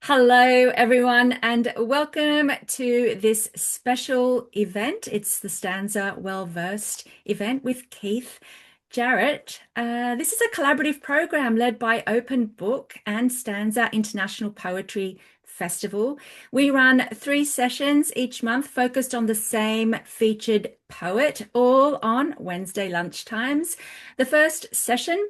Hello, everyone, and welcome to this special event. It's the Stanza Well-Versed event with Keith Jarrett. This is a collaborative program led by Open Book and Stanza International Poetry Festival. We run 3 sessions each month focused on the same featured poet, all on Wednesday lunchtimes. The first session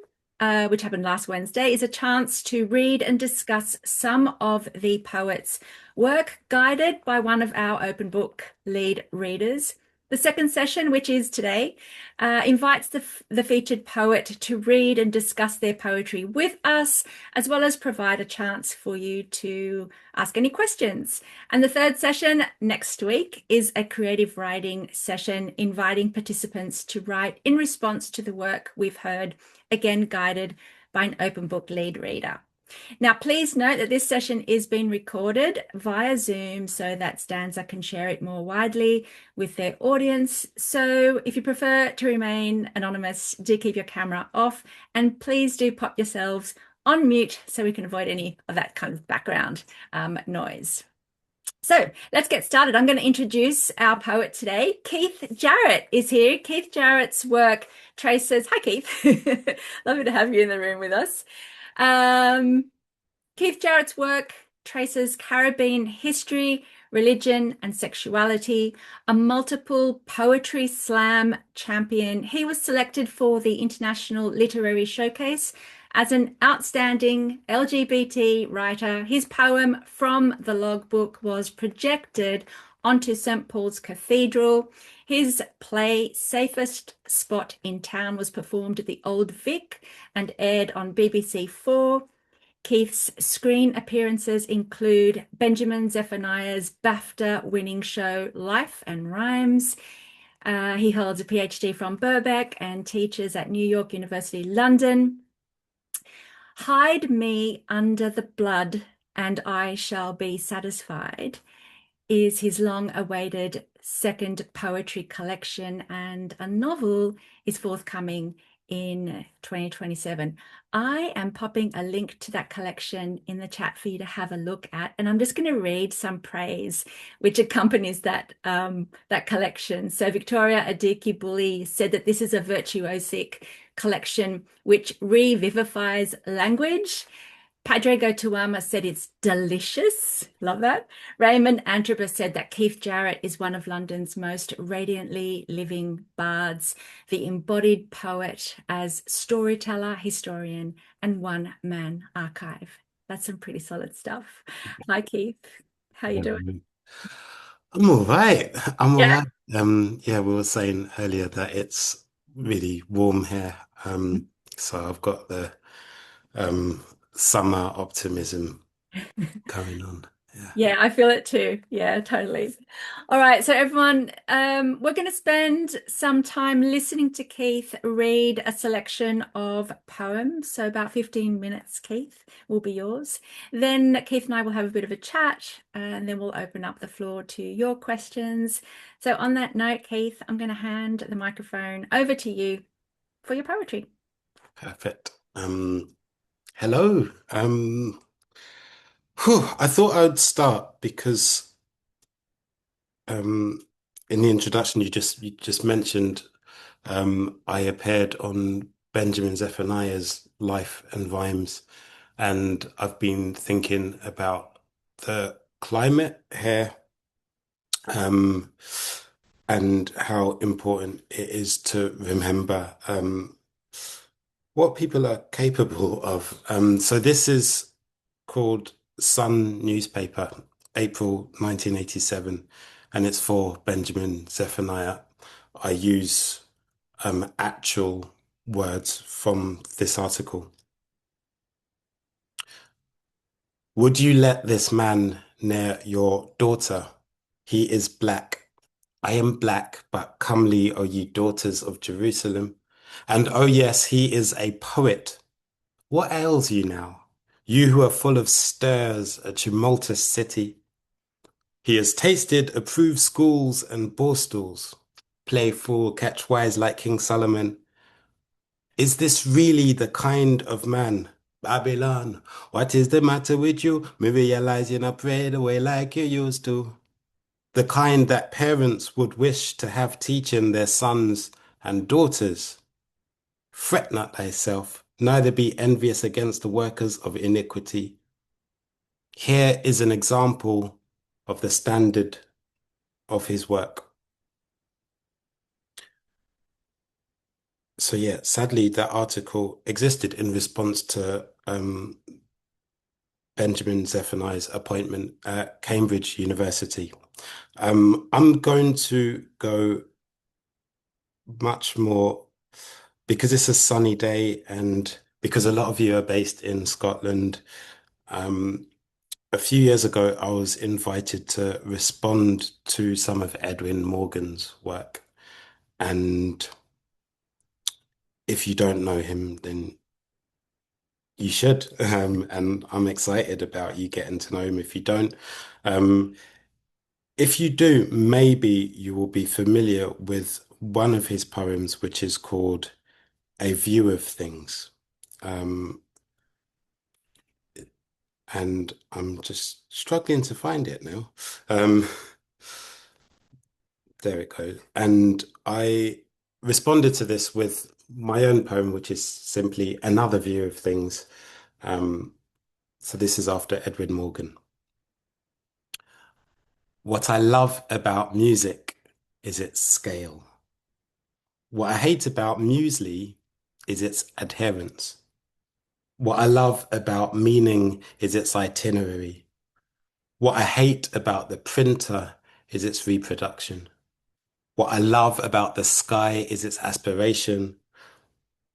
which happened last Wednesday, is a chance to read and discuss some of the poet's work, guided by one of our open book lead readers. The second session, which is today, invites the featured poet to read and discuss their poetry with us, as well as provide a chance for you to ask any questions. And the third session next week is a creative writing session, inviting participants to write in response to the work we've heard, again guided by an open book lead reader. Now, please note that this session is being recorded via Zoom so that Stanza can share it more widely with their audience. So if you prefer to remain anonymous, do keep your camera off, and please do pop yourselves on mute so we can avoid any of that kind of background noise. So let's get started. I'm going to introduce our poet today. Keith Jarrett is here. Keith Jarrett's work traces, hi Keith, lovely to have you in the room with us. Keith Jarrett's work traces Caribbean history, religion, and sexuality. A multiple poetry slam champion, he was selected for the International Literary Showcase as an outstanding LGBT writer. His poem From the Logbook was projected onto St. Paul's Cathedral. His play Safest Spot in Town was performed at the Old Vic and aired on BBC4. Keith's screen appearances include Benjamin Zephaniah's BAFTA-winning show Life and Rhymes. He holds a PhD from Birkbeck and teaches at New York University, London. Hide me under the blood and I shall be satisfied is his long-awaited second poetry collection, and a novel is forthcoming in 2027. I am popping a link to that collection in the chat for you to have a look at, and I'm just going to read some praise which accompanies that that collection. So Victoria Adiki Bully said that this is a virtuosic collection which revivifies language. Padre Gotuama said it's delicious. Love that. Raymond Antrobus said that Keith Jarrett is one of London's most radiantly living bards, the embodied poet as storyteller, historian, and one-man archive. That's some pretty solid stuff. Hi, Keith. How you doing? I'm all right. I'm all Yeah. right. Yeah, we were saying earlier that it's really warm here. So I've got the um summer optimism going on. Yeah. Yeah, I feel it too. Yeah, totally. All right, so everyone, we're going to spend some time listening to Keith read a selection of poems. So about 15 minutes, Keith, will be yours. Then Keith and I will have a bit of a chat, and then we'll open up the floor to your questions. So on that note, Keith, I'm going to hand the microphone over to you for your poetry. Perfect. Hello. I thought I'd start because um in the introduction you just mentioned I appeared on Benjamin Zephaniah's Life and Rhymes, and I've been thinking about the climate here, um, and how important it is to remember what people are capable of. So this is called Sun newspaper, April 1987, and it's for Benjamin Zephaniah. I use actual words from this article. Would you let this man near your daughter? He is black. I am black, but comely are ye daughters of Jerusalem. And oh yes, he is a poet. What ails you now? You who are full of stirs, a tumultuous city. He has tasted approved schools and borstalls. Play fool, catch wise like King Solomon. Is this really the kind of man Babylon, what is the matter with you? Me realize you're not pray the way like you used to. The kind that parents would wish to have teaching their sons and daughters. Fret not thyself, neither be envious against the workers of iniquity. Here is an example of the standard of his work. So yeah, sadly, that article existed in response to Benjamin Zephaniah's appointment at Cambridge University. I'm going to go much more because it's a sunny day and because a lot of you are based in Scotland. Um, a few years ago, I was invited to respond to some of Edwin Morgan's work. And if you don't know him, then you should. And I'm excited about you getting to know him if you don't. Um, if you do, maybe you will be familiar with one of his poems, which is called A View of Things. Um, and I'm just struggling to find it now. Um, there it goes. And I responded to this with my own poem, which is simply Another View of Things. Um, so this is after Edwin Morgan. What I love about music is its scale. What I hate about muesli is its adherence. What I love about meaning is its itinerary. What I hate about the printer is its reproduction. What I love about the sky is its aspiration.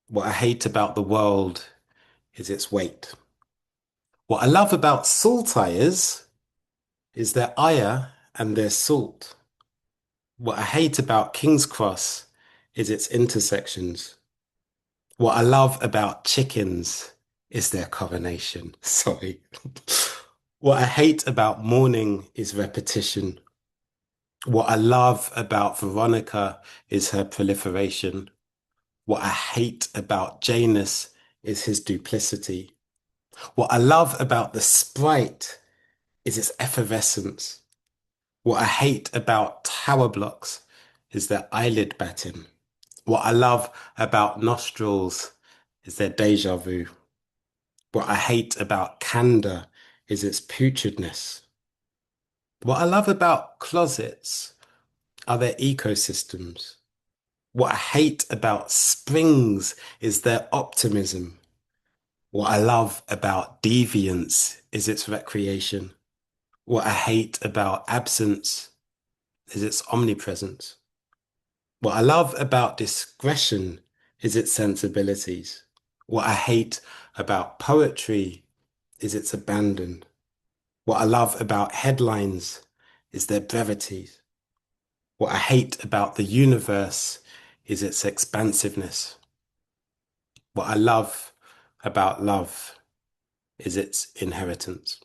What I hate about the world is its weight. What I love about saltires is their ire and their salt. What I hate about King's Cross is its intersections. What I love about chickens is their coronation. Sorry. What I hate about morning is repetition. What I love about Veronica is her proliferation. What I hate about Janus is his duplicity. What I love about the sprite is its effervescence. What I hate about tower blocks is their eyelid batting. What I love about nostrils is their deja vu. What I hate about candor is its putridness. What I love about closets are their ecosystems. What I hate about springs is their optimism. What I love about deviance is its recreation. What I hate about absence is its omnipresence. What I love about discretion is its sensibilities. What I hate about poetry is its abandon. What I love about headlines is their brevities. What I hate about the universe is its expansiveness. What I love about love is its inheritance.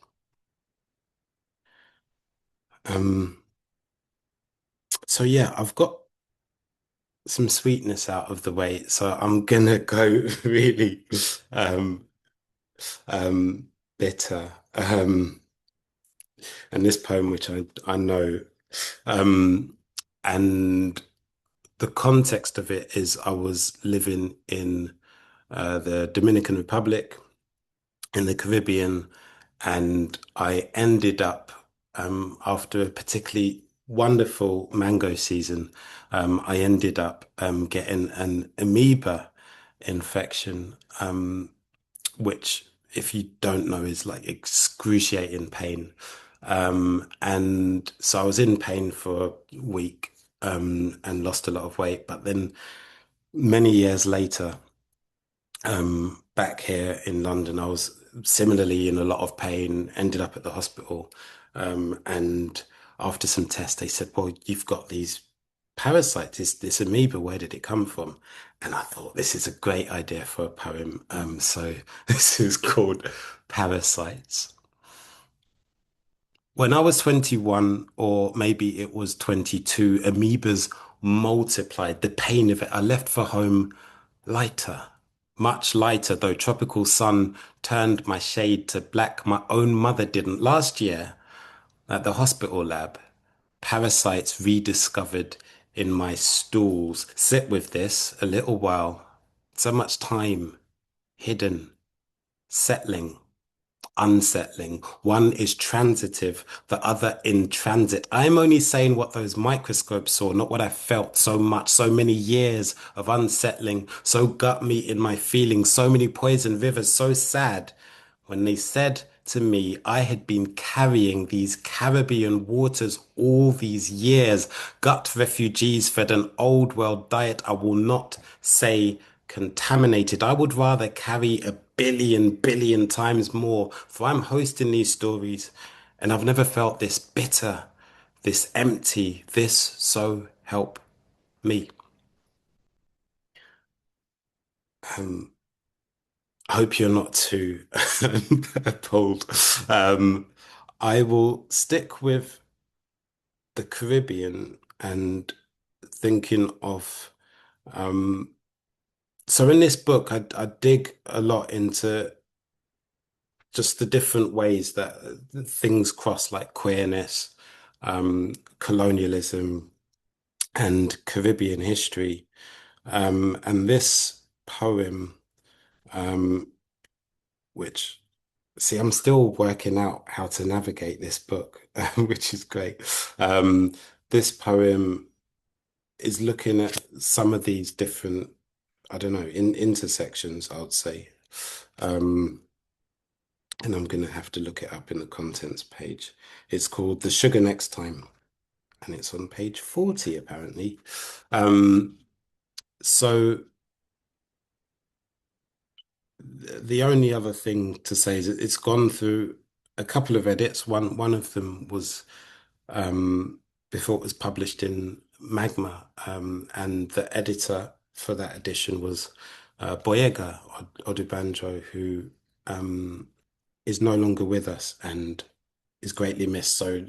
Um, so yeah, I've got some sweetness out of the way, so I'm gonna go really um um bitter. And this poem, which I know, um, and the context of it is I was living in the Dominican Republic in the Caribbean, and I ended up after a particularly wonderful mango season, I ended up getting an amoeba infection, which, if you don't know, is like excruciating pain. And so I was in pain for a week, and lost a lot of weight. But then many years later, back here in London, I was similarly in a lot of pain, ended up at the hospital. And after some tests, they said, well, you've got these parasites, this amoeba, where did it come from? And I thought, this is a great idea for a poem. So this is called Parasites. When I was 21, or maybe it was 22, amoebas multiplied. The pain of it, I left for home lighter. Much lighter, though tropical sun turned my shade to black. My own mother didn't. Last year at the hospital lab, parasites rediscovered in my stools. Sit with this a little while. So much time hidden, settling, unsettling. One is transitive, the other in transit. I'm only saying what those microscopes saw, not what I felt so much, so many years of unsettling, so gut me in my feelings, so many poison rivers, so sad. When they said to me, I had been carrying these Caribbean waters all these years, gut refugees fed an old world diet. I will not say contaminated. I would rather carry a billion times more, for I'm hosting these stories and I've never felt this bitter, this empty, this so help me. Um, I hope you're not too bold. Um, I will stick with the Caribbean and thinking of so in this book I dig a lot into just the different ways that things cross like queerness, colonialism and Caribbean history. And this poem, um, which see, I'm still working out how to navigate this book, which is great. Um, this poem is looking at some of these different, I don't know, in intersections, I would say. Um, and I'm going to have to look it up in the contents page. It's called The Sugar Next Time, and it's on page 40, apparently. Um, so the only other thing to say is it's gone through a couple of edits. One of them was um, before it was published in Magma, and the editor for that edition was Boyega Odubanjo, who um, is no longer with us and is greatly missed. So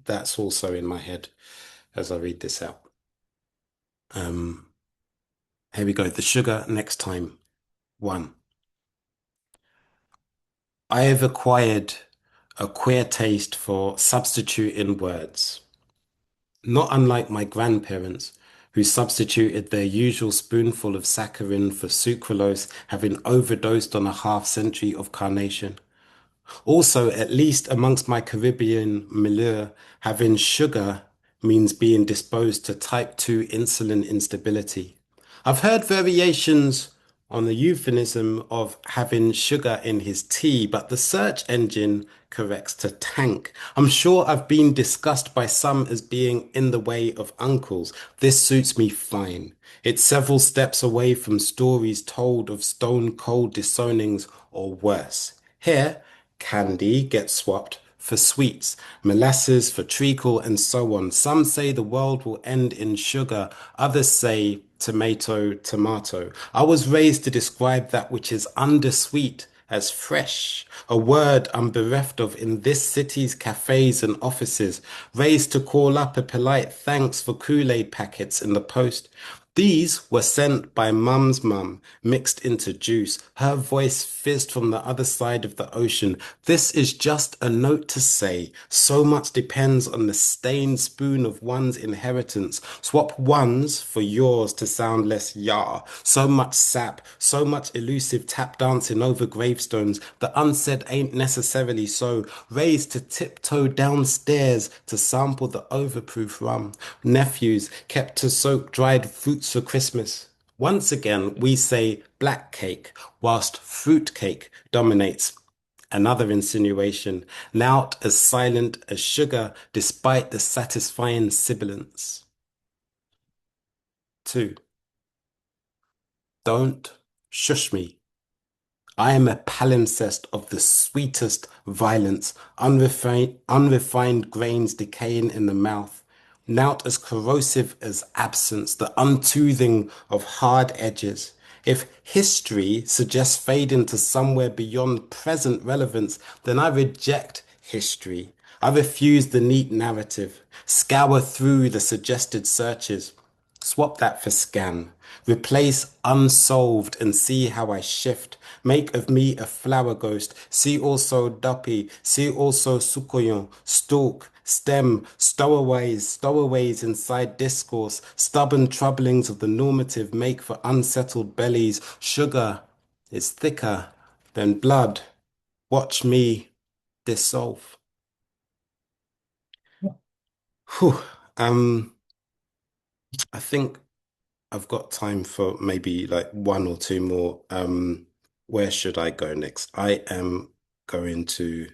that's also in my head as I read this out. Um, Here we go. The Sugar Next Time. One. I have acquired a queer taste for substituting words. Not unlike my grandparents, who substituted their usual spoonful of saccharin for sucralose, having overdosed on a half century of carnation. Also, at least amongst my Caribbean milieu, having sugar means being disposed to type 2 insulin instability. I've heard variations on the euphemism of having sugar in his tea, but the search engine corrects to tank. I'm sure I've been discussed by some as being in the way of uncles. This suits me fine. It's several steps away from stories told of stone cold disownings or worse. Here, candy gets swapped for sweets, molasses for treacle, and so on. Some say the world will end in sugar, others say tomato, tomato. I was raised to describe that which is undersweet as fresh, a word I'm bereft of in this city's cafes and offices, raised to call up a polite thanks for Kool-Aid packets in the post. These were sent by Mum's mum, mixed into juice. Her voice fizzed from the other side of the ocean. This is just a note to say, so much depends on the stained spoon of one's inheritance. Swap one's for yours to sound less yah. So much sap, so much elusive tap dancing over gravestones. The unsaid ain't necessarily so. Raised to tiptoe downstairs to sample the overproof rum. Nephews kept to soak dried fruits for Christmas. Once again, we say black cake, whilst fruit cake dominates. Another insinuation, Nout as silent as sugar despite the satisfying sibilance. Two, don't shush me. I am a palimpsest of the sweetest violence, unrefined grains decaying in the mouth, nout as corrosive as absence, the untoothing of hard edges. If history suggests fading to somewhere beyond present relevance, then I reject history. I refuse the neat narrative, scour through the suggested searches. Swap that for scan. Replace unsolved and see how I shift. Make of me a flower ghost. See also duppy. See also sukoyon. Stalk. Stem. Stowaways. Stowaways inside discourse. Stubborn troublings of the normative make for unsettled bellies. Sugar is thicker than blood. Watch me dissolve. Whew. Um, I think I've got time for maybe like one or two more. Where should I go next? I am going to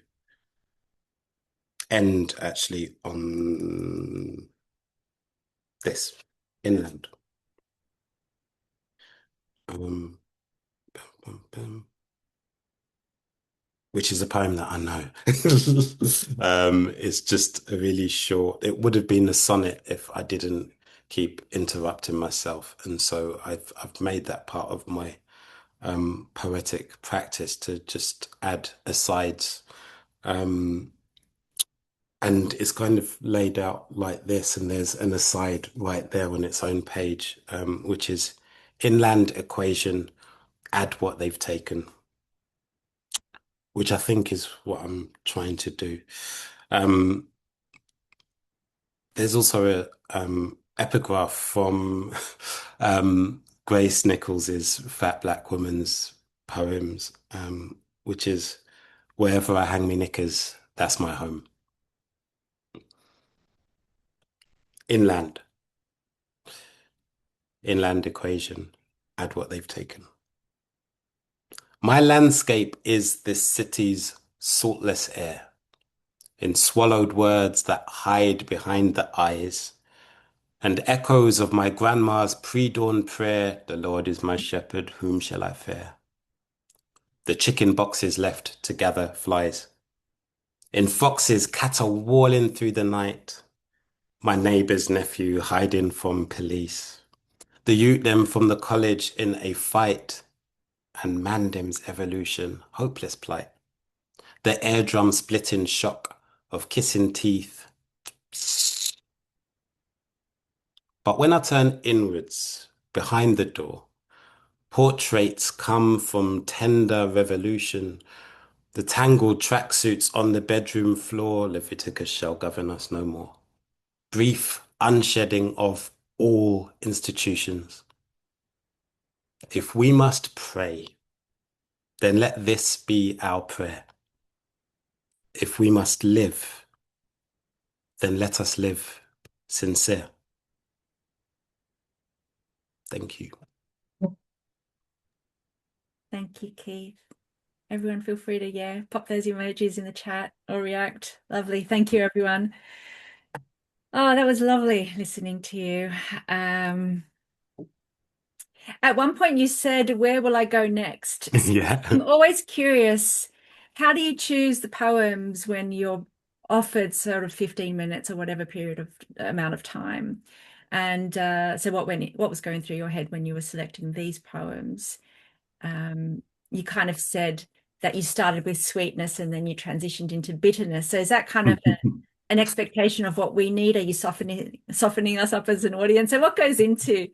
end actually on this inland. Um, bum, bum, which is a poem that I know. It's just a really short. It would have been a sonnet if I didn't keep interrupting myself, and so I've made that part of my poetic practice to just add asides. Um, and it's kind of laid out like this, and there's an aside right there on its own page, which is inland equation, add what they've taken, which I think is what I'm trying to do. Um, there's also a epigraph from Grace Nichols's Fat Black Woman's poems, which is wherever I hang me knickers, that's my home. Inland, inland equation, add what they've taken. My landscape is this city's saltless air, in swallowed words that hide behind the eyes, and echoes of my grandma's pre-dawn prayer, the Lord is my shepherd, whom shall I fear? The chicken boxes left to gather flies. In foxes, caterwauling through the night, my neighbour's nephew hiding from police. The youth them from the college in a fight, and Mandem's evolution, hopeless plight. The eardrum splitting shock of kissing teeth. But when I turn inwards, behind the door, portraits come from tender revolution. The tangled tracksuits on the bedroom floor, Leviticus shall govern us no more. Brief unshedding of all institutions. If we must pray, then let this be our prayer. If we must live, then let us live sincere. Thank you. Thank you, Keith. Everyone feel free to, pop those emojis in the chat or react. Lovely. Thank you, everyone. Oh, that was lovely listening to you. At one point you said, where will I go next? So Yeah. I'm always curious, how do you choose the poems when you're offered sort of 15 minutes or whatever period of amount of time? And so what was going through your head when you were selecting these poems? You kind of said that you started with sweetness and then you transitioned into bitterness. So is that kind of an expectation of what we need? Are you softening us up as an audience? So what goes into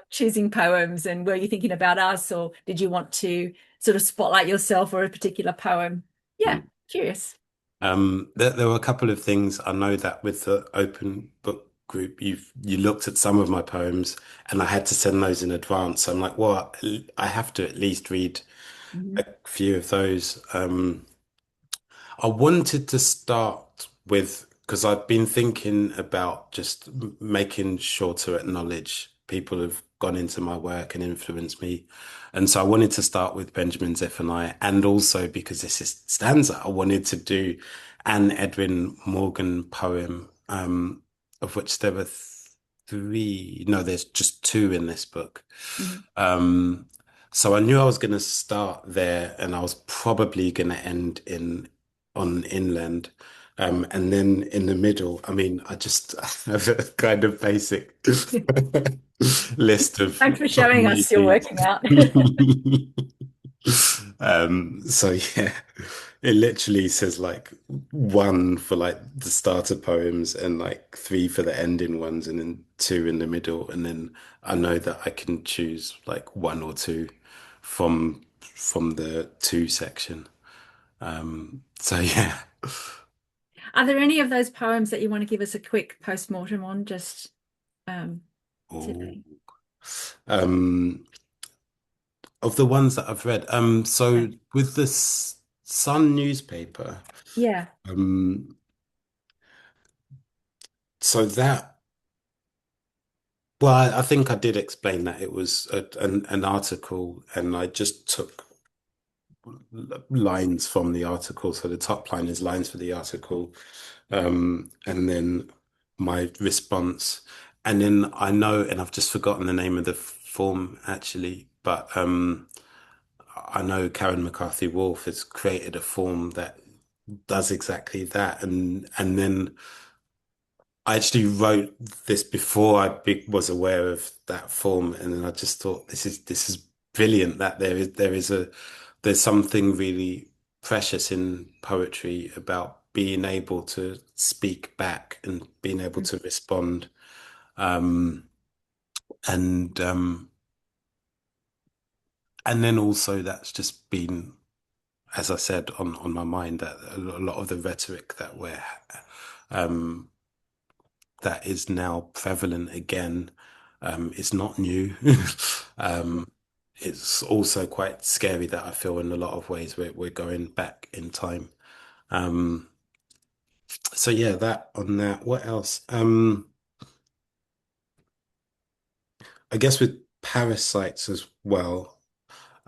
choosing poems, and were you thinking about us, or did you want to sort of spotlight yourself or a particular poem? Yeah, curious. There were a couple of things. I know that with the open book group, you looked at some of my poems, and I had to send those in advance. So I'm like, well, I have to at least read Mhm. a few of those. I wanted to start with, because I've been thinking about just making sure to acknowledge people have gone into my work and influenced me. And so I wanted to start with Benjamin Zephaniah. And also because this is stanza, I wanted to do an Edwin Morgan poem, of which there were three. No, there's just two in this book. Mhm. Um, so I knew I was going to start there, and I was probably going to end in on inland. And then in the middle, I mean, I just have a kind of basic list Thanks for of showing us you're maybe. working out. So yeah, it literally says like one for like the starter poems and like three for the ending ones and then two in the middle. And then I know that I can choose like one or two from the two section. So yeah. Are there any of those poems that you want to give us a quick post-mortem on just um, Oh. today? Um, of the ones that I've read, Yeah. so with the Sun newspaper, Yeah. um, so that, well, I think I did explain that it was an article, and I just took lines from the article. So the top line is lines for the article, and then my response, and then I know, and I've just forgotten the name of the form actually, but I know Karen McCarthy Woolf has created a form that does exactly that, and then I actually wrote this before was aware of that form, and then I just thought this is brilliant that there's something really precious in poetry about being able to speak back and being able to respond, um, and um, and then also that's just been, as I said, on my mind that a lot of the rhetoric um, that is now prevalent again is not new. Um, it's also quite scary that I feel in a lot of ways we're going back in time. Um, so yeah, that on that. What else? I guess with parasites as well.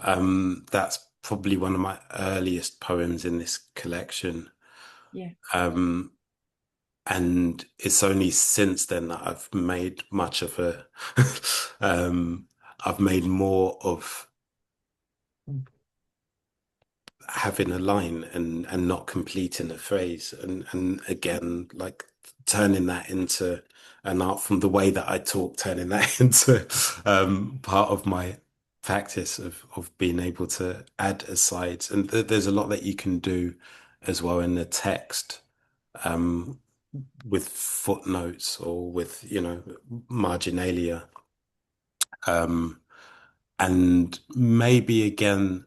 That's probably one of my earliest poems in this collection. Yeah. Um, and it's only since then that I've made much of a I've made more of having a line and not completing a phrase and again like turning that into an art from the way that I talk, turning that into part of my practice of being able to add asides, and there's a lot that you can do as well in the text, um, with footnotes or with, marginalia. Um, and maybe again,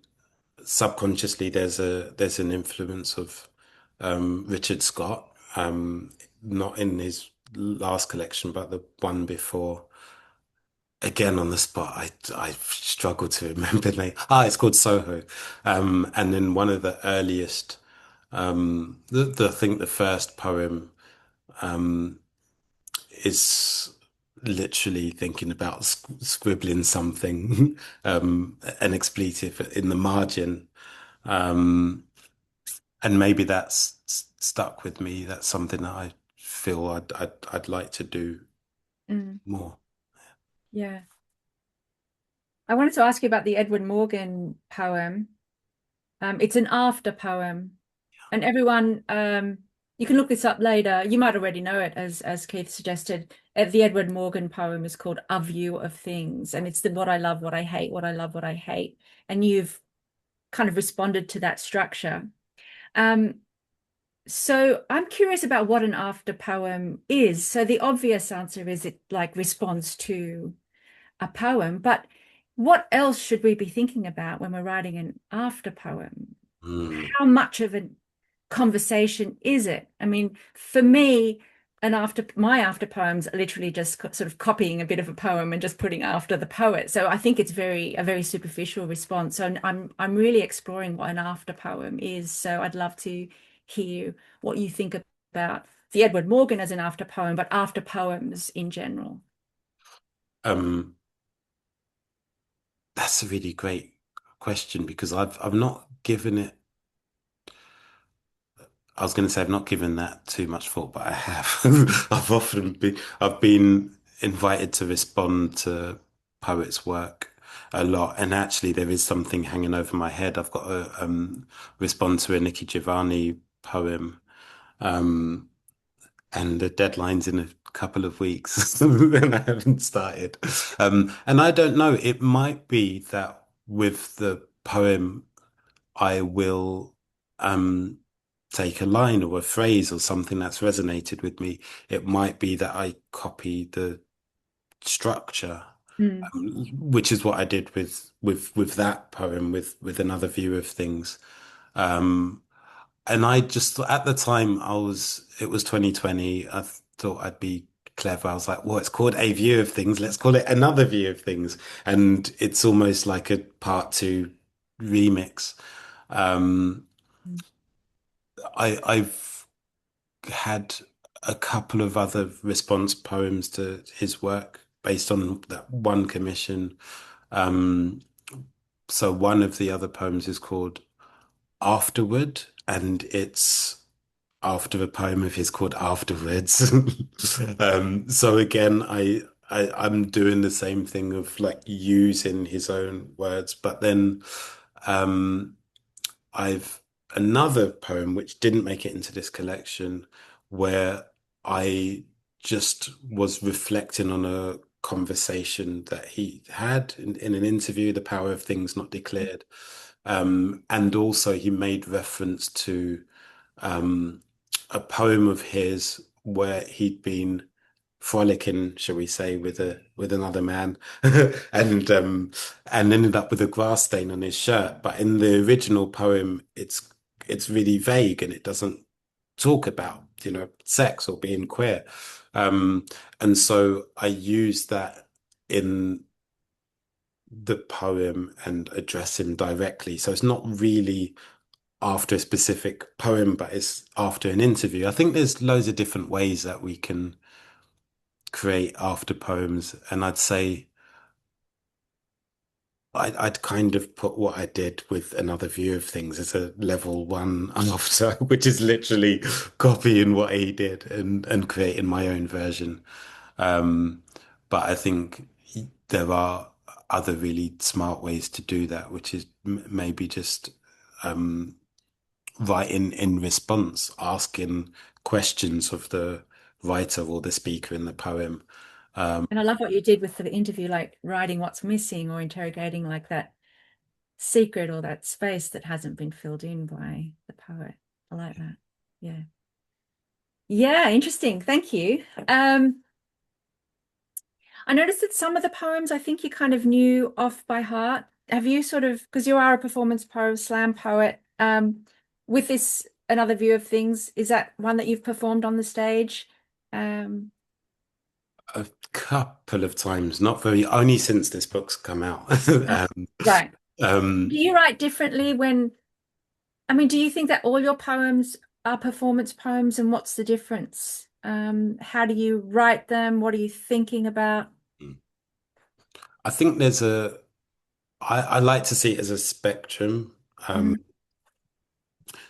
subconsciously, there's an influence of Richard Scott, not in his last collection, but the one before. Again, on the spot, I struggle to remember the name. Ah, it's called Soho. And then one of the earliest, I think the first poem is literally thinking about scribbling something, an expletive in the margin. Um, and maybe that's stuck with me. That's something that I feel I'd like to do Mm. more. Yeah. I wanted to ask you about the Edward Morgan poem. It's an after poem, and everyone, you can look this up later. You might already know it, as Keith suggested. The Edward Morgan poem is called "A View of Things," and it's the what I love, what I hate, what I love, what I hate. And you've kind of responded to that structure. Um, so I'm curious about what an after poem is. So the obvious answer is it like responds to a poem, but what else should we be thinking about when we're writing an after poem? Mm, How much of a conversation is it? I mean, for me, and after my after poems are literally just sort of copying a bit of a poem and just putting after the poet. So I think it's a very superficial response. So I'm really exploring what an after poem is. So I'd love to hear what you think about the Edward Morgan as an after poem, but after poems in general. um, that's a really great question because I've not given it. I was going to say I've not given that too much thought, but I have. I've been invited to respond to poets' work a lot, and actually there is something hanging over my head. I've got to respond to a Nikki Giovanni poem, um, and the deadline's in a couple of weeks, and I haven't started. And I don't know. It might be that with the poem. I will um, take a line or a phrase or something that's resonated with me. It might be that I copy the structure, Mm. which is what I did with that poem, with another view of things. Um, and I just at the time it was 2020. I thought I'd be clever. I was like, well, it's called A View of Things. Let's call it Another View of Things. And it's almost like a part two remix. Um, I've had a couple of other response poems to his work based on that one commission. Um, so one of the other poems is called Afterward, and it's after a poem of his called Afterwards. So again, I'm doing the same thing of like using his own words, but then um, I've another poem which didn't make it into this collection where I just was reflecting on a conversation that he had in an interview, The Power of Things Not Declared. And also he made reference to um, a poem of his where he'd been frolicking, shall we say, with another man, and ended up with a grass stain on his shirt. But in the original poem, it's really vague and it doesn't talk about, sex or being queer. Um, and so I use that in the poem and address him directly. So it's not really after a specific poem, but it's after an interview. I think there's loads of different ways that we can create after poems, and I'd say I'd kind of put what I did with Another View of Things as a level one after, which is literally copying what he did and creating my own version. Um, but I think there are other really smart ways to do that, which is maybe just um, writing in response, asking questions of the writer or the speaker in the poem. And I love what you did with the interview, like writing what's missing or interrogating like that secret or that space that hasn't been filled in by the poet. I like that. Yeah. Yeah, interesting. Thank you. I noticed that some of the poems I think you kind of knew off by heart. Have you sort of, because you are a performance poet, slam poet, with this Another View of Things, is that one that you've performed on the stage? Um, A couple of times, not very, only since this book's come out. uh, right. Do Um, you write differently when, I mean, do you think that all your poems are performance poems and what's the difference? How do you write them? What are you thinking about? I think I like to see it as a spectrum. Um, Mhm.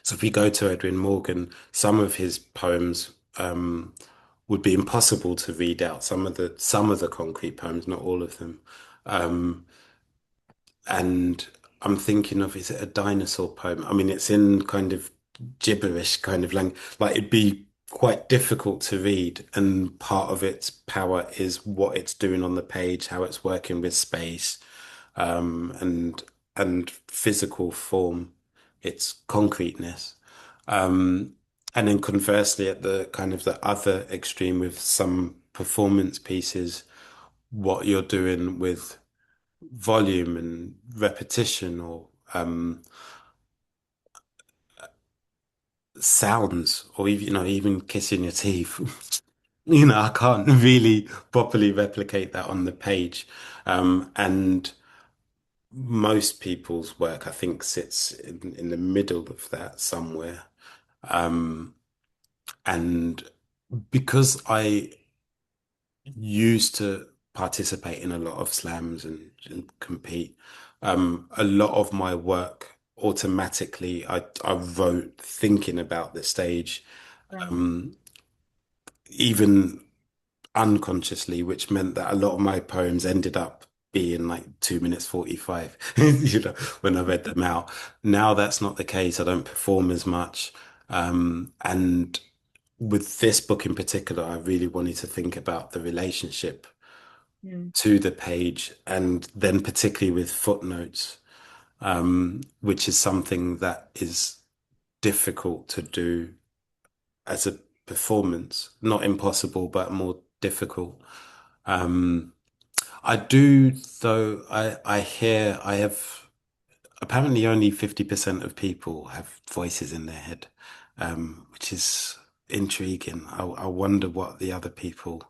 so if we go to Edwin Morgan, some of his poems would be impossible to read out. Some of the concrete poems, not all of them. Um, and I'm thinking of, is it a dinosaur poem? I mean, it's in kind of gibberish kind of language. Like it'd be quite difficult to read, and part of its power is what it's doing on the page, how it's working with space, and physical form, its concreteness. Um, and then conversely, at the kind of the other extreme with some performance pieces, what you're doing with volume and repetition or sounds or even even kissing your teeth. I can't really properly replicate that on the page. And most people's work, I think, sits in the middle of that somewhere. Um, and because I used to participate in a lot of slams and compete. A lot of my work automatically I wrote thinking about the stage, Right. um, even unconsciously, which meant that a lot of my poems ended up being like 2 minutes 45, when I read them out. Now that's not the case. I don't perform as much. And with this book in particular, I really wanted to think about the relationship Mm. to the page and then particularly with footnotes. which is something that is difficult to do as a performance. Not impossible, but more difficult. Um, I do, though, I hear I have apparently only 50% of people have voices in their head, which is intriguing. I wonder what the other people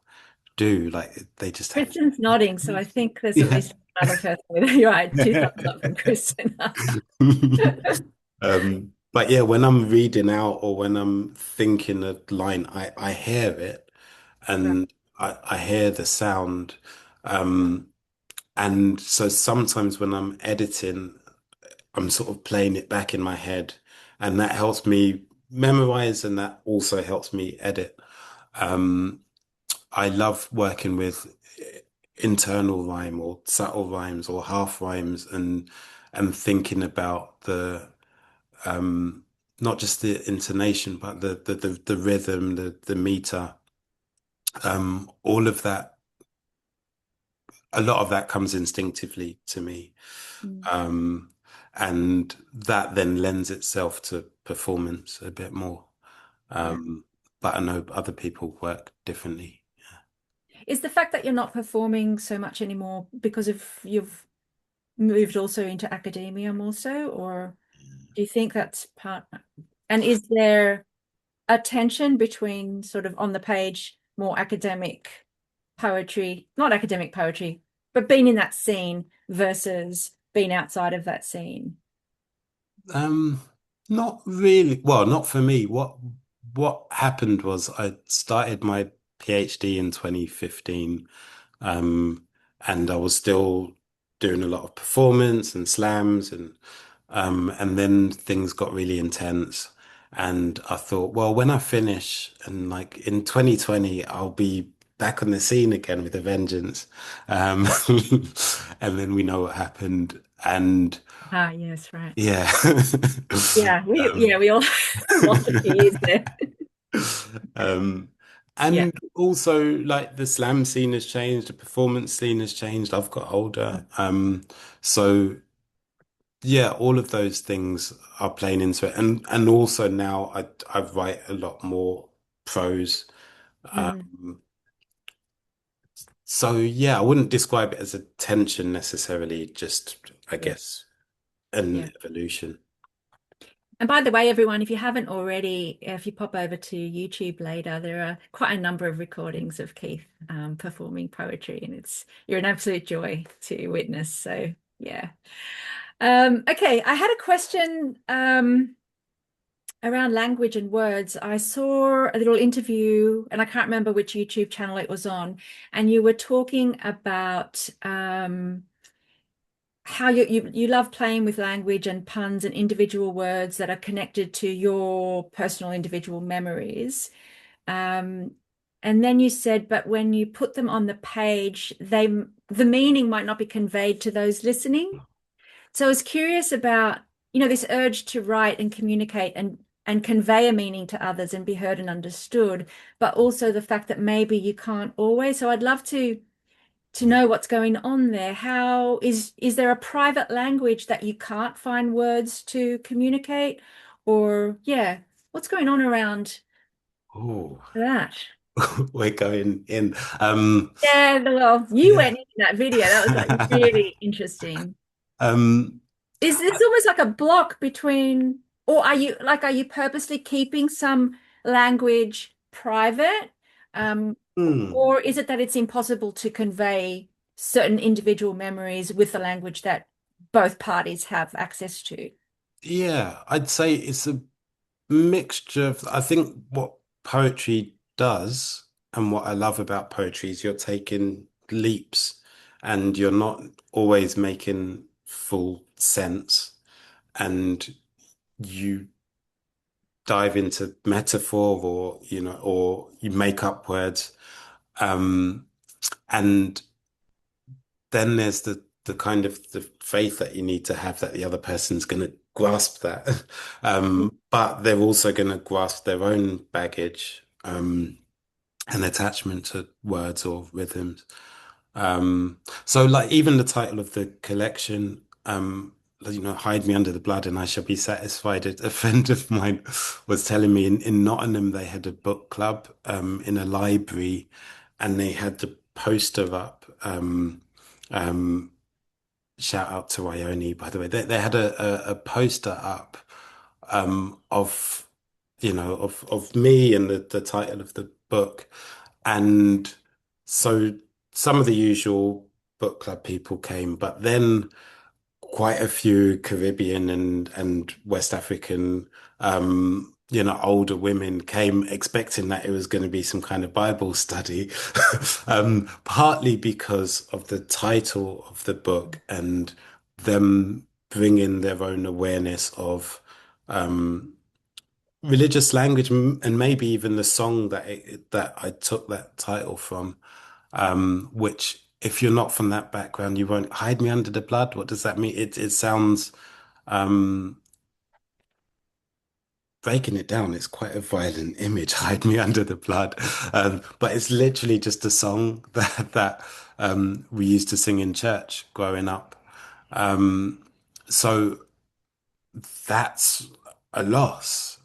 do. Like they just have. Kristen's nodding, so I think there's at Yeah. least another person with you're right, two thumbs up from Kristen. But yeah, when I'm reading out or when I'm thinking a line, I hear it Right. and I hear the sound. Um, and so sometimes when I'm editing, I'm sort of playing it back in my head, and that helps me memorize, and that also helps me edit. Um, I love working with internal rhyme or subtle rhymes or half rhymes, and thinking about the not just the intonation, but the rhythm, the meter, all of that. A lot of that comes instinctively to me. Mm. Um, and that then lends itself to performance a bit more. Yeah. Um, but I know other people work differently. Is the fact that you're not performing so much anymore because of you've moved also into academia more so, or do you think that's part? And is there a tension between sort of on the page more academic poetry, not academic poetry, but being in that scene versus being outside of that scene? Um, Not really. Well, not for me. What happened was I started my PhD in 2015, um, and I was still doing a lot of performance and slams, and then things got really intense. And I thought, well, when I finish and like in 2020, I'll be back on the scene again with a vengeance. Um, and then we know what happened. And Ah, yes, right. yeah. Yeah, Um, we all lost a few years there. um, Yeah. and also like the slam scene has changed, the performance scene has changed. I've got older. So yeah, all of those things are playing into it. And also now I write a lot more prose. Mm, Um, so yeah, I wouldn't describe it as a tension necessarily, just I yeah, guess an yeah. evolution. And by the way, everyone, if you haven't already, if you pop over to YouTube later, there are quite a number of recordings of Keith performing poetry, and you're an absolute joy to witness. So yeah. Okay, I had a question around language and words. I saw a little interview, and I can't remember which YouTube channel it was on, and you were talking about how you love playing with language and puns and individual words that are connected to your personal individual memories. Um, and then you said, but when you put them on the page, the meaning might not be conveyed to those listening. So I was curious about, this urge to write and communicate and convey a meaning to others and be heard and understood, but also the fact that maybe you can't always. So I'd love to know what's going on there. How is there a private language that you can't find words to communicate? Or yeah, what's going on around Oh, that? we're going in. Yeah, well, you Yeah. went in that video. That was like really interesting. Um, Is this almost like a block between, or are you purposely keeping some language private? Um, hmm. or is it that it's impossible to convey certain individual memories with the language that both parties have access to? Yeah, I'd say it's a mixture of, I think what poetry does and what I love about poetry is you're taking leaps and you're not always making full sense and you dive into metaphor or, or you make up words. Um, and then there's the kind of the faith that you need to have that the other person's going to grasp that. But they're also going to grasp their own baggage, and attachment to words or rhythms. So like even the title of the collection, hide me under the blood and I shall be satisfied. A friend of mine was telling me in Nottingham they had a book club in a library and they had the poster up. Um, Shout out to Ione, by the way. They had a poster up of of me and the title of the book. And so some of the usual book club people came, but then quite a few Caribbean and West African, older women came expecting that it was going to be some kind of Bible study, partly because of the title of the book and them bringing their own awareness of religious language and maybe even the song that I took that title from, which if you're not from that background, you won't hide me under the blood. What does that mean? It sounds um breaking it down, it's quite a violent image, hide me under the blood. But it's literally just a song that we used to sing in church growing up. Um, so that's a loss.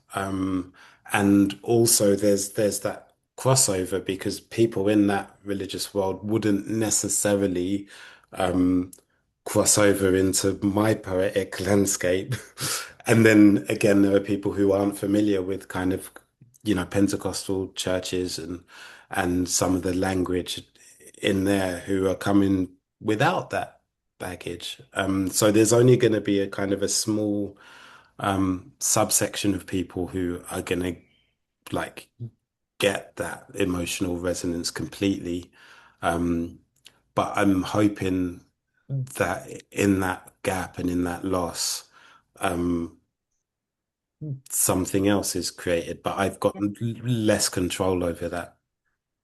And also there's that crossover because people in that religious world wouldn't necessarily um cross over into my poetic landscape. And then again, there are people who aren't familiar with kind of, Pentecostal churches and some of the language in there who are coming without that baggage. So there's only going to be a kind of a small subsection of people who are going to like get that emotional resonance completely. Um, but I'm hoping that in that gap and in that loss, um, something else is created, but I've got less control over that.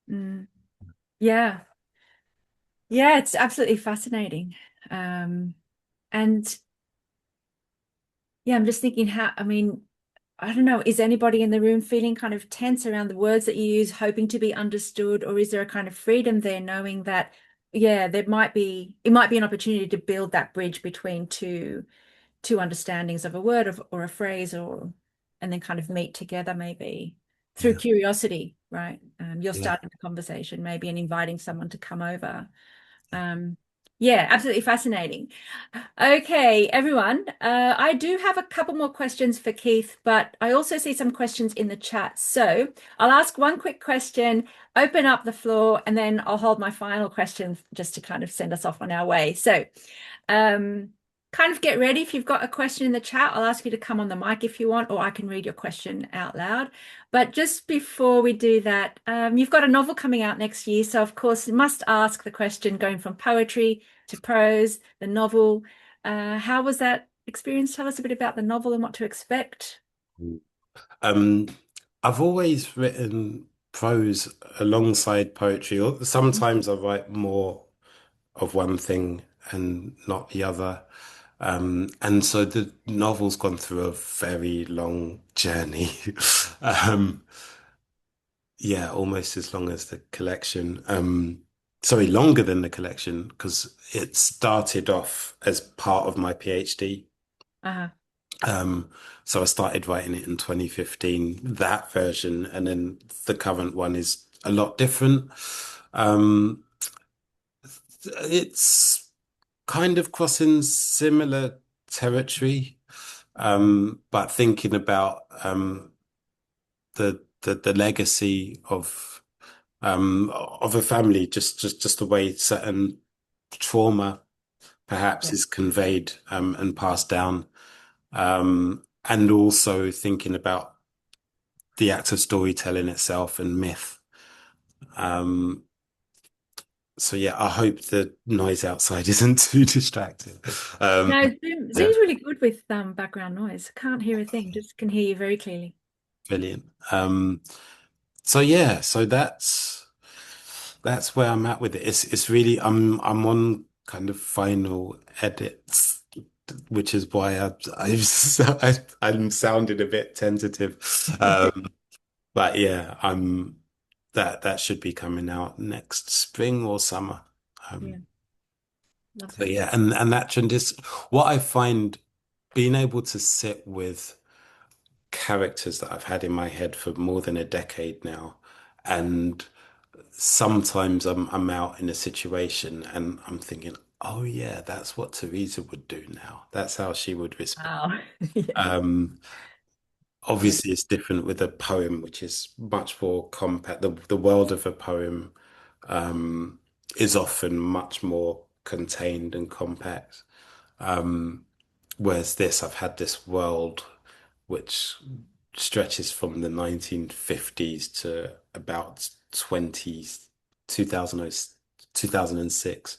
Mm. Yeah. Yeah, it's absolutely fascinating. Um, and yeah, I'm just thinking how, I mean, I don't know, is anybody in the room feeling kind of tense around the words that you use, hoping to be understood, or is there a kind of freedom there, knowing that, yeah, it might be an opportunity to build that bridge between two understandings of a word or a phrase, and then kind of meet together maybe through Yeah, curiosity, right? You're yeah. starting the conversation maybe and inviting someone to come over. Um, yeah, absolutely fascinating. Okay, everyone. I do have a couple more questions for Keith, but I also see some questions in the chat. So I'll ask one quick question, open up the floor, and then I'll hold my final question just to kind of send us off on our way. So, um, kind of get ready. If you've got a question in the chat, I'll ask you to come on the mic if you want, or I can read your question out loud. But just before we do that, you've got a novel coming out next year. So, of course, you must ask the question going from poetry to prose, the novel. How was that experience? Tell us a bit about the novel and what to expect. Um, I've always written prose alongside poetry, or sometimes I write more of one thing and not the other. And so the novel's gone through a very long journey. Um, yeah, almost as long as the collection. Sorry, longer than the collection because it started off as part of my PhD. Uh, Um, so I started writing it in 2015, that version, and then the current one is a lot different. Um, it's kind of crossing similar territory, but thinking about the legacy of a family, just the way certain trauma perhaps yeah, is conveyed and passed down, and also thinking about the act of storytelling itself and myth. Um, so yeah, I hope the noise outside isn't too distracting. Um, no, Zoom's yeah, really good with background noise. Can't hear a thing, just can hear you very clearly. brilliant. So yeah, so that's where I'm at with it. It's really I'm on kind of final edits, which is why I'm sounding a bit tentative. But yeah, that should be coming out next spring or summer. Yeah, So lovely. yeah, and that trend is what I find. being able to sit with characters that I've had in my head for more than a decade now, and sometimes I'm out in a situation and I'm thinking, oh yeah, that's what Teresa would do now. That's how she would respond. Wow. Yeah. Um, Yeah. Obviously, it's different with a poem, which is much more compact. The world of a poem um, is often much more contained and compact. Whereas this, I've had this world which stretches from the 1950s to about 2000, 2006.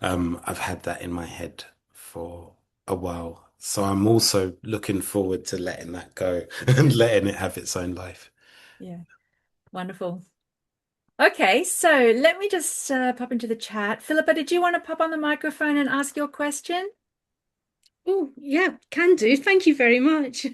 I've had that in my head for a while. So I'm also looking forward to letting that go and letting it have its own life. Yeah. Wonderful. Okay, so let me just pop into the chat. Philippa, did you want to pop on the microphone and ask your question? Oh, yeah, can do. Thank you very much.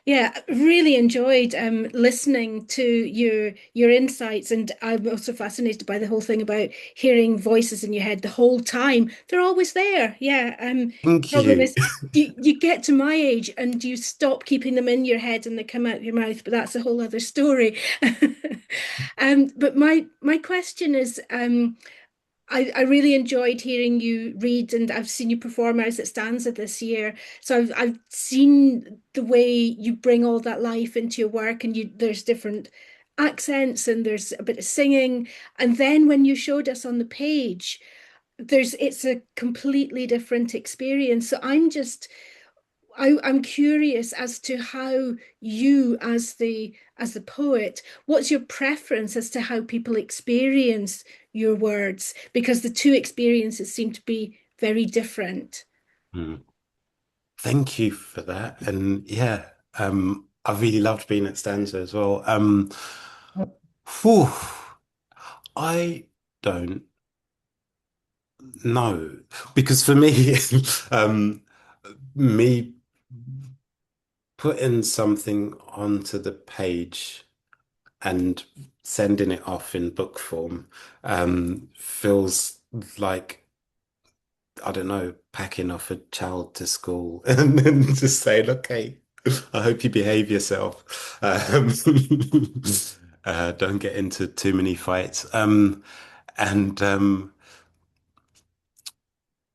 Yeah, really enjoyed listening to your insights, and I'm also fascinated by the whole thing about hearing voices in your head the whole time. They're always there. Yeah. Thank Problem you. is you get to my age and you stop keeping them in your head and they come out your mouth, but that's a whole other story. But my question is, I really enjoyed hearing you read, and I've seen you perform as it Stanza this year. So I've seen the way you bring all that life into your work, and there's different accents and there's a bit of singing. And then when you showed us on the page, it's a completely different experience. So I'm curious as to how you, as the poet, what's your preference as to how people experience your words? Because the two experiences seem to be very different. Mm. Thank you for that. And yeah, I really loved being at Stanza as well. Whew, I don't know because for me, um, me putting something onto the page and sending it off in book form, feels like, I don't know, packing off a child to school and then just saying, okay, I hope you behave yourself. Don't get into too many fights. And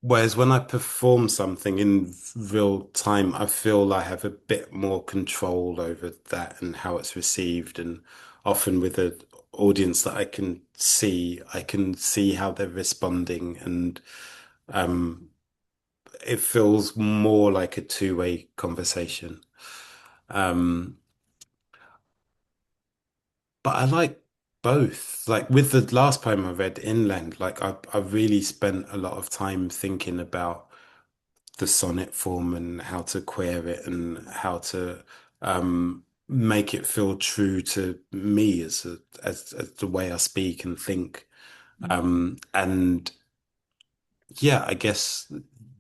Whereas when I perform something in real time, I feel I have a bit more control over that and how it's received. And often with an audience that I can see how they're responding, and it feels more like a two-way conversation. Um, but I like both. Like with the last poem I read, Inland, like I really spent a lot of time thinking about the sonnet form and how to queer it and how to make it feel true to me as the way I speak and think. And yeah, I guess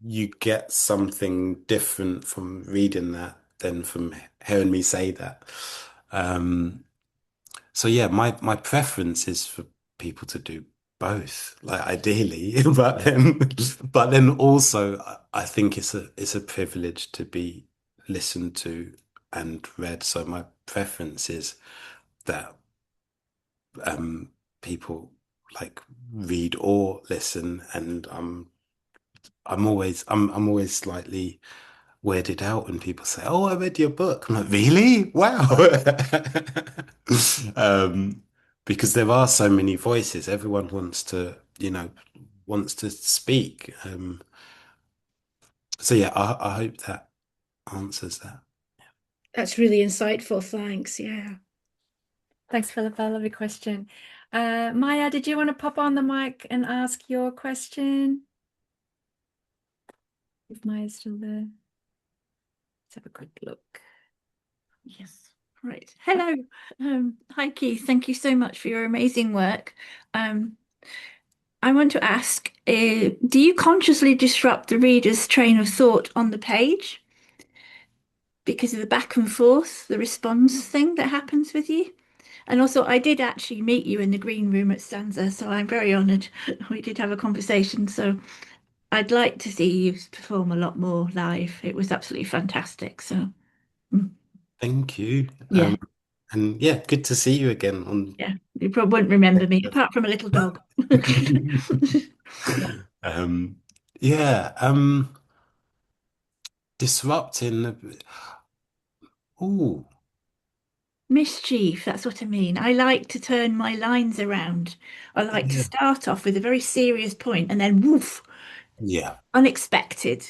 you get something different from reading that than from hearing me say that. Um, so yeah, my preference is for people to do both, like ideally, but then also I think it's a privilege to be listened to and read. So my preference is that um people like read or listen, and I'm always slightly weirded out when people say, "Oh, I read your book." I'm like, "Really? Wow." Um, because there are so many voices. Everyone wants to, wants to speak. So yeah, I hope that answers that. That's really insightful. Thanks. Yeah. Thanks, Philippa. Lovely question. Maya, did you want to pop on the mic and ask your question? If Maya's still there, let's have a quick look. Yes. Right. Hello. Hi, Keith. Thank you so much for your amazing work. Um, I want to ask, do you consciously disrupt the reader's train of thought on the page because of the back and forth, the response thing that happens with you? And also, I did actually meet you in the green room at Stanza, so I'm very honoured. We did have a conversation, so I'd like to see you perform a lot more live. It was absolutely fantastic. So, mm, Thank you. yeah, And yeah, good to see you again on. yeah. You probably won't remember me apart from a little dog. Um, yeah, disrupting. Oh, Mischief, that's what I mean. I like to turn my lines around. I like to yeah, start off with a very serious point and then woof, yeah, unexpected,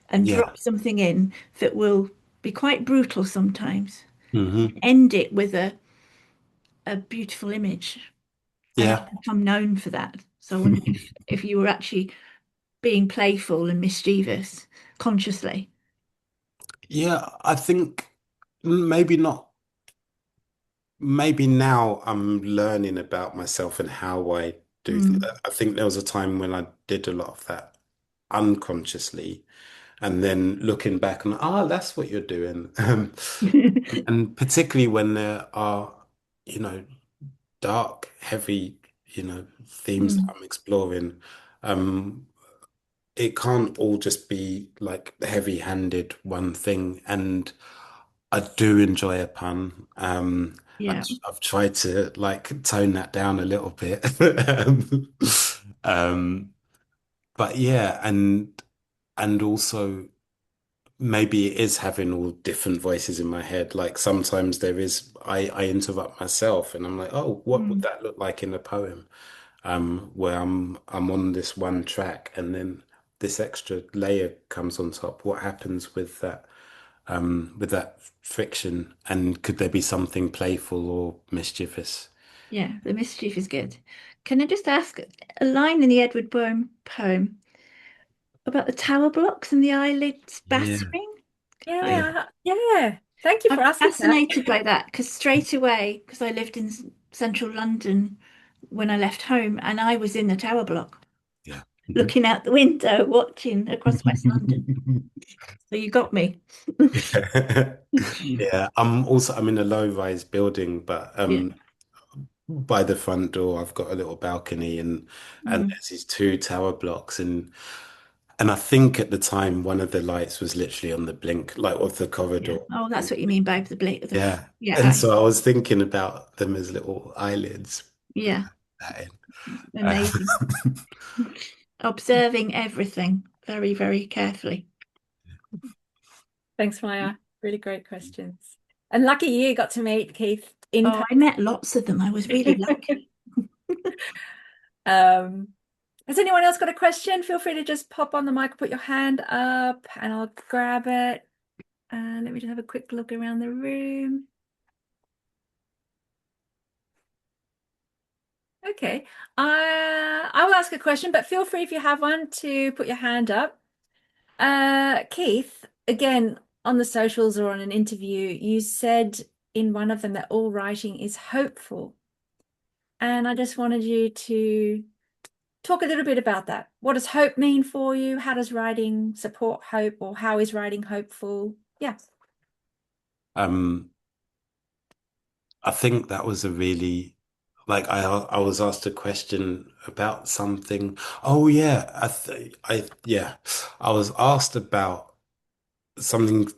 and yeah. drop something in that will be quite brutal sometimes. Hmm. End it with a beautiful image. And Yeah, I've become known for that. So I wonder if you were actually being playful and mischievous consciously. yeah. I think maybe not. Maybe now I'm learning about myself and how I do. Mm. I think there was a time when I did a lot of that unconsciously, and then looking back and that's what you're doing. And particularly when there are, you know, dark, heavy, themes that Mm. I'm exploring. Um, it can't all just be like heavy-handed one thing. And I do enjoy a pun. Yeah, I've tried to like tone that down a little bit. Um, but yeah, and also maybe it is having all different voices in my head. Like sometimes there is I interrupt myself and I'm like, oh, what would mm. that look like in a poem? Where I'm on this one track and then this extra layer comes on top. What happens with that friction? And could there be something playful or mischievous? Yeah, the mischief is good. Can I just ask a line in the Edward Byrne poem about the tower blocks and the eyelids Yeah, battering? I, yeah. Yeah. Thank you I'm for asking that. fascinated by that because straight away, because I lived in central London when I left home, and I was in the tower block, Yeah. looking out the window, watching across West London. So you got me. Yeah. Yeah. I'm in a low-rise building, but Yeah. by the front door I've got a little balcony and Mm. there's these two tower blocks and I think at the time one of the lights was literally on the blink, like of the Yeah. corridor. Oh, that's what you mean by the blade. Yeah. Yeah. And so I was thinking about them as little eyelids. Yeah. That in. Amazing. Observing everything very, very carefully. Thanks, Maya. Really great questions. And lucky you got to meet Keith in Oh, I met lots of them. I was really person. lucky. Um, has anyone else got a question? Feel free to just pop on the mic, put your hand up, and I'll grab it. Let me just have a quick look around the room. Okay. I will ask a question, but feel free if you have one to put your hand up. Keith, again, on the socials or on an interview, you said in one of them that all writing is hopeful. And I just wanted you to talk a little bit about that. What does hope mean for you? How does writing support hope, or how is writing hopeful? Yeah. Um, I think that was a really like I was asked a question about something. Oh yeah, I was asked about something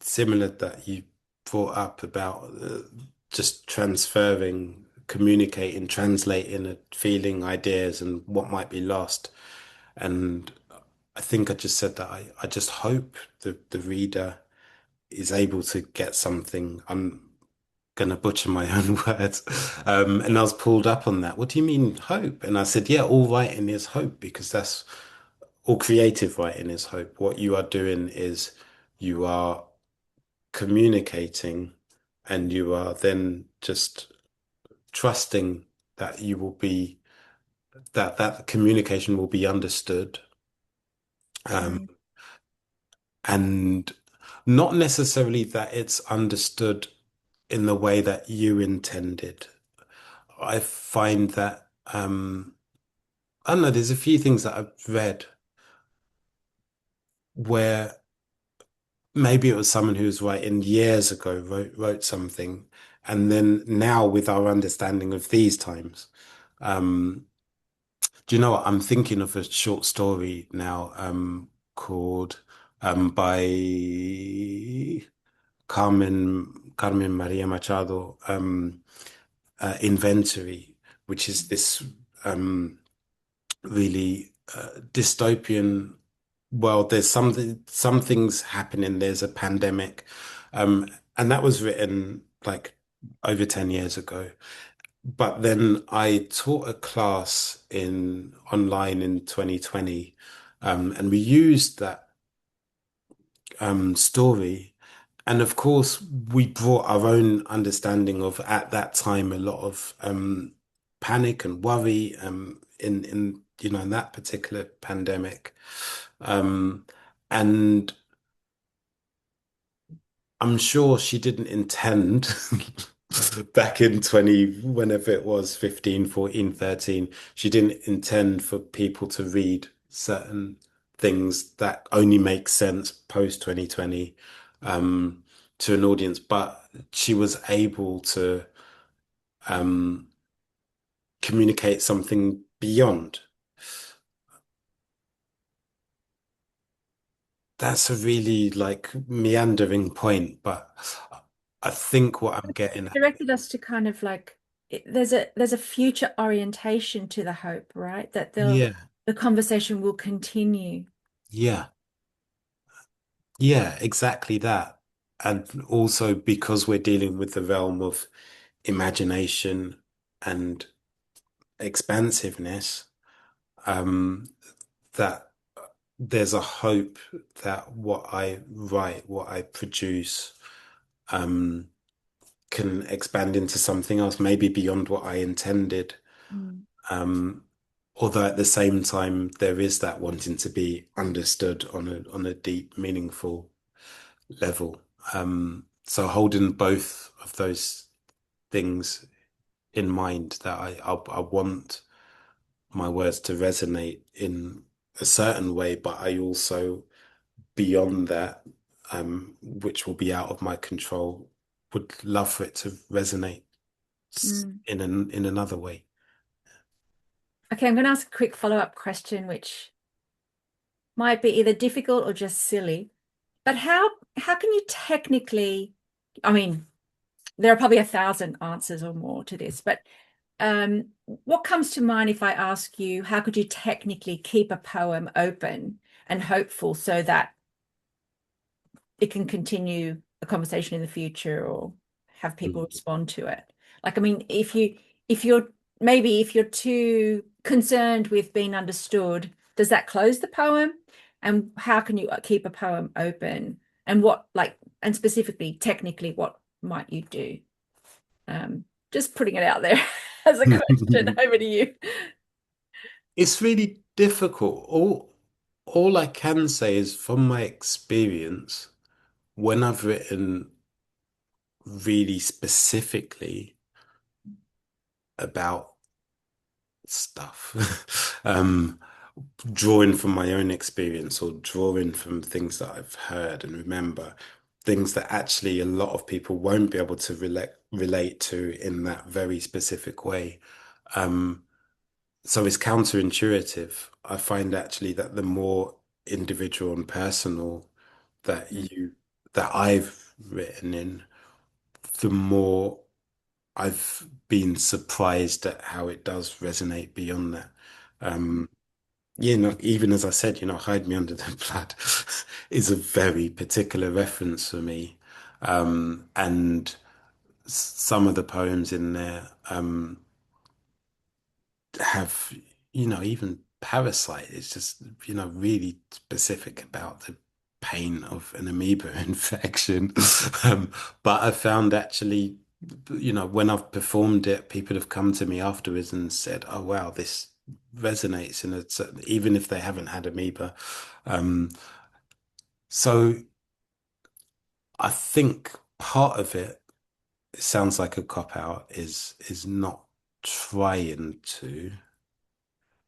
similar that you brought up about just transferring, communicating, translating a feeling, ideas, and what might be lost. And I think I just said that I just hope the reader is able to get something. I'm gonna butcher my own words. And I was pulled up on that. What do you mean hope? And I said, yeah, all writing is hope because that's all creative writing is hope. What you are doing is you are communicating and you are then just trusting that you will be that communication will be understood. Um, Mm. and not necessarily that it's understood in the way that you intended. I find that I don't know, there's a few things that I've read where maybe it was someone who was writing years ago, wrote something, and then now with our understanding of these times, um, Do you know what? I'm thinking of a short story now, called by Carmen Maria Machado, Inventory, which is this really dystopian world. There's some things happening. There's a pandemic, and that was written like over 10 years ago. But then I taught a class in online in 2020, and we used that story. And of course, we brought our own understanding of at that time a lot of panic and worry in in that particular pandemic. Um, and I'm sure she didn't intend back in 20, whenever it was, 15, 14, 13, she didn't intend for people to read certain things that only make sense post 2020 um, to an audience, but she was able to um, communicate something beyond. That's a really like meandering point, but I think what I'm getting at. Directed us to kind of like there's a future orientation to the hope, right? That Yeah, the conversation will continue. yeah. Yeah, exactly that. And also because we're dealing with the realm of imagination and expansiveness, um, that there's a hope that what I write, what I produce, um, can expand into something else, maybe beyond what I intended. Mm. Um, although at the same time, there is that wanting to be understood on a deep, meaningful level. So holding both of those things in mind, that I want my words to resonate in a certain way, but I also, beyond that, which will be out of my control, would love for it to resonate Mm. in another way. Okay, I'm going to ask a quick follow-up question, which might be either difficult or just silly. But how can you technically, I mean, there are probably 1,000 answers or more to this, but what comes to mind if I ask you, how could you technically keep a poem open and hopeful so that it can continue a conversation in the future or have people Mm. respond to it? Like, I mean, if you're too concerned with being understood, does that close the poem? And how can you keep a poem open? And and specifically, technically, what might you do? Just putting it out there as a question. Over to you. It's really difficult. All I can say is from my experience, when I've written really specifically about stuff, drawing from my own experience or drawing from things that I've heard and remember, things that actually a lot of people won't be able to relate to in that very specific way. Um, so it's counterintuitive. I find actually that the more individual and personal that I've written in, the more I've been surprised at how it does resonate beyond that. Um, even as I said, Hide Me Under the Plaid is a very particular reference for me. And some of the poems in there, have, even Parasite is just, really specific about the pain of an amoeba infection. Um, but I found actually, when I've performed it, people have come to me afterwards and said, "Oh wow, this resonates in a certain, even if they haven't had amoeba." Um, so I think part of it sounds like a cop out, is not trying to.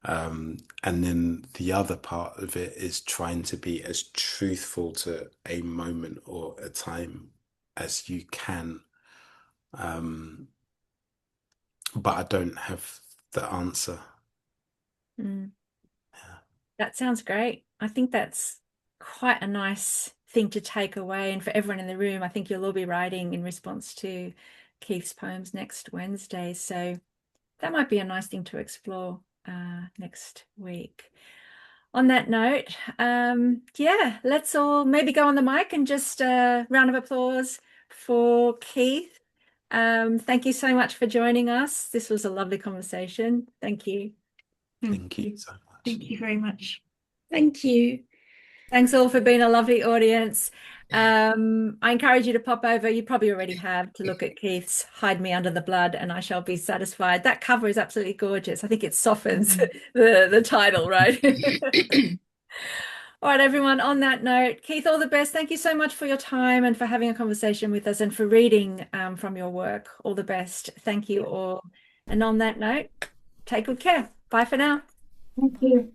And then the other part of it is trying to be as truthful to a moment or a time as you can. Um, but I don't have the answer. Mm. Yeah. That sounds great. I think that's quite a nice thing to take away. And for everyone in the room, I think you'll all be writing in response to Keith's poems next Wednesday. So that might be a nice thing to explore next week. On that note, yeah, let's all maybe go on the mic and just a round of applause for Keith. Thank you so much for joining us. This was a lovely conversation. Thank you. Thank you so much. Thank you very much. Thank you. Thanks all for being a lovely audience. I encourage you to pop over. You probably already have to look at Keith's Hide Me Under the Blood and I Shall Be Satisfied. That cover is absolutely gorgeous. I think it softens the title, right? All right, everyone, on that note, Keith, all the best. Thank you so much for your time and for having a conversation with us and for reading from your work. All the best. Thank you all. And on that note, take good care. Bye for now. Thank you.